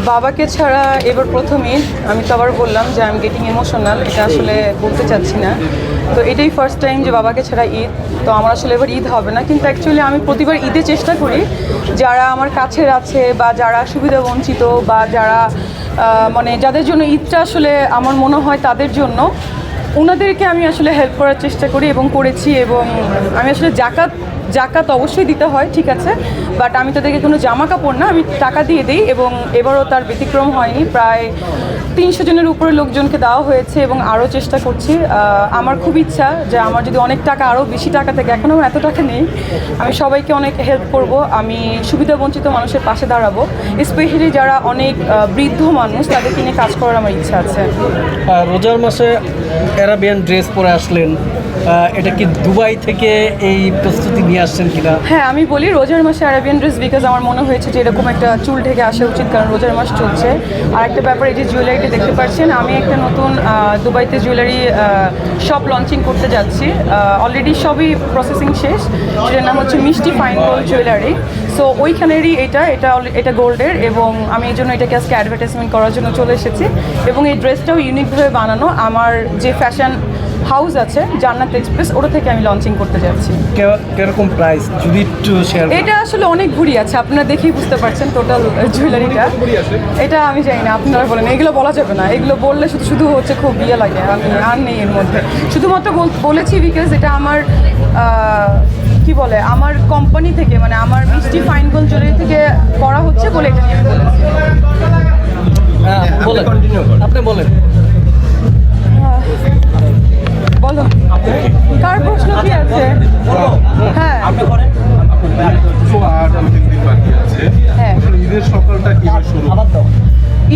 বাবাকে ছাড়া এবার প্রথম ঈদ। আমি তো আবার বললাম যে আই এম গেটিং ইমোশনাল, এটা আসলে বলতে চাচ্ছি না। তো এটাই ফার্স্ট টাইম যে বাবাকে ছাড়া ঈদ। তো আমার আসলে এবার ঈদ হবে না, কিন্তু অ্যাকচুয়ালি আমি প্রতিবার ঈদে চেষ্টা করি যারা আমার কাছের আছে বা যারা সুবিধা বঞ্চিত বা যারা মানে যাদের জন্য ঈদটা আসলে আমার মনে হয় তাদের জন্য, ওনাদেরকে আমি আসলে হেল্প করার চেষ্টা করি এবং করেছি। এবং আমি আসলে জাকাত অবশ্যই দিতে হয়, ঠিক আছে, বাট আমি তাদেরকে কোনো জামা কাপড় না, আমি টাকা দিয়ে দিই। এবং এবারও তার ব্যতিক্রম হয়নি, প্রায় 300 জনের উপরে লোকজনকে দেওয়া হয়েছে এবং আরও চেষ্টা করছি। আমার খুব ইচ্ছা যে আমার যদি অনেক টাকা, আরও বেশি টাকা থাকে, এখন আমার এত টাকা নেই, আমি সবাইকে অনেক হেল্প করব, আমি সুবিধাবঞ্চিত মানুষের পাশে দাঁড়াবো, স্পেশালি যারা অনেক বৃদ্ধ মানুষ, তাদেরকে নিয়ে কাজ করার আমার ইচ্ছা আছে। রোজার মাসে অ্যারাবিয়ান ড্রেস পরে আসলেন, এটা কি দুবাই থেকে এই প্রস্তুতি নিয়ে আসছেন কিনা? হ্যাঁ, আমি বলি রোজার মাসে আরাবিয়ান ড্রেস, বিকজ আমার মনে হয়েছে যে এরকম একটা চুল ঢেকে আসা উচিত, কারণ রোজার মাস চলছে। আর একটা ব্যাপার, এই যে জুয়েলারিটা দেখতে পাচ্ছেন, আমি একটা নতুন দুবাইতে জুয়েলারি শপ লঞ্চিং করতে যাচ্ছি। অলরেডি সবই প্রসেসিং শেষ, সেটার নাম হচ্ছে মিষ্টি ফাইন গোল্ড জুয়েলারি। সো ওইখানেরই এটা গোল্ডের, এবং আমি এই জন্য এটাকে আজকে অ্যাডভার্টাইজমেন্ট করার জন্য চলে এসেছি। এবং এই ড্রেসটাও ইউনিকভাবে বানানো, আমার যে ফ্যাশন হাউস আছে জান্নাত এক্সপ্রেস, ওটা থেকে আমি লঞ্চিং করতে যাচ্ছি। কিরকম প্রাইস যদি একটু শেয়ার? এটা আসলে অনেক ঘুরি আছে, আপনারা দেখেই বুঝতে পারছেন টোটাল জুয়েলারিটা। এটা আমি জানি না, আপনারা বলেন, এগুলো বলা যাবে না, এগুলো বললে শুধু শুধু হচ্ছে খুব ইয়ে লাগে, আমি আর নেই এর মধ্যে। শুধুমাত্র বলেছি বিকজ এটা আমার কি বলে, আমার কোম্পানি থেকে, মানে আমার মিষ্টি ফাইন গোল্ড জুয়েলারি থেকে করা হচ্ছে বলে এটা নিয়ে বলেছি। হ্যাঁ বলেন, আপনি বলেন। বলো, কার প্রশ্ন কি আছে? হ্যাঁ হ্যাঁ, ঈদের সকালটা কিভাবে শুরু?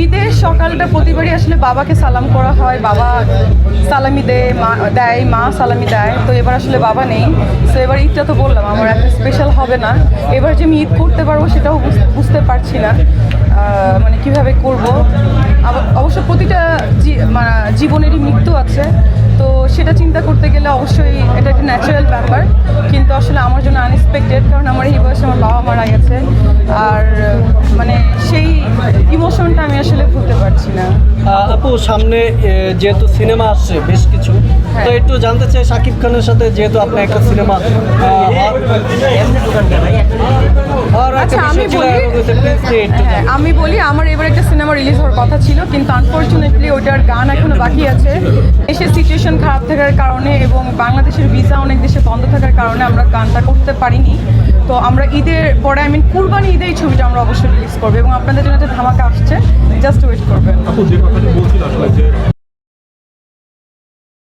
ঈদের সকালটা প্রতিবারই আসলে বাবাকে সালাম করা হয়, বাবা সালামি দেয়, মা সালামি দেয়। তো এবার আসলে বাবা নেই, তো এবার ঈদটা তো বললাম আমার একটা স্পেশাল হবে না। এবার যে আমি ঈদ করতে পারবো সেটাও বুঝতে পারছি না, মানে কিভাবে করব। অবশ্য প্রতিটা জীবনেরই মৃত্যু আছে, তো সেটা চিন্তা করতে গেলে অবশ্যই এটা একটা ন্যাচারাল ব্যাপার, কিন্তু আসলে আমার জন্য আনএক্সপেক্টেড, কারণ আমার এই বয়সে আমার বাবা মারা গেছে। আর মানে সেই ইমোশনটা আমি আসলে ভুলতে পারছি না। আপু, সামনে যেহেতু সিনেমা আসছে বেশ কিছু, তো একটু জানতে চাই শাকিব খানের সাথে যেহেতু আপনি একটা সিনেমা আমি বলি আমার এবার একটা সিনেমা রিলিজ হওয়ার কথা ছিল, কিন্তু আনফরচুনেটলি ওইটার গান এখনো বাকি আছে। দেশের সিচুয়েশন খারাপ থাকার কারণে এবং বাংলাদেশের ভিসা অনেক দেশে বন্ধ থাকার কারণে আমরা গানটা করতে পারিনি। তো আমরা ঈদের পরে, কুরবানি ঈদে এই ছবিটা আমরা অবশ্যই রিলিজ করবো এবং আপনাদের জন্য একটা ধামাকা আসছে, জাস্ট ওয়েট করবেন।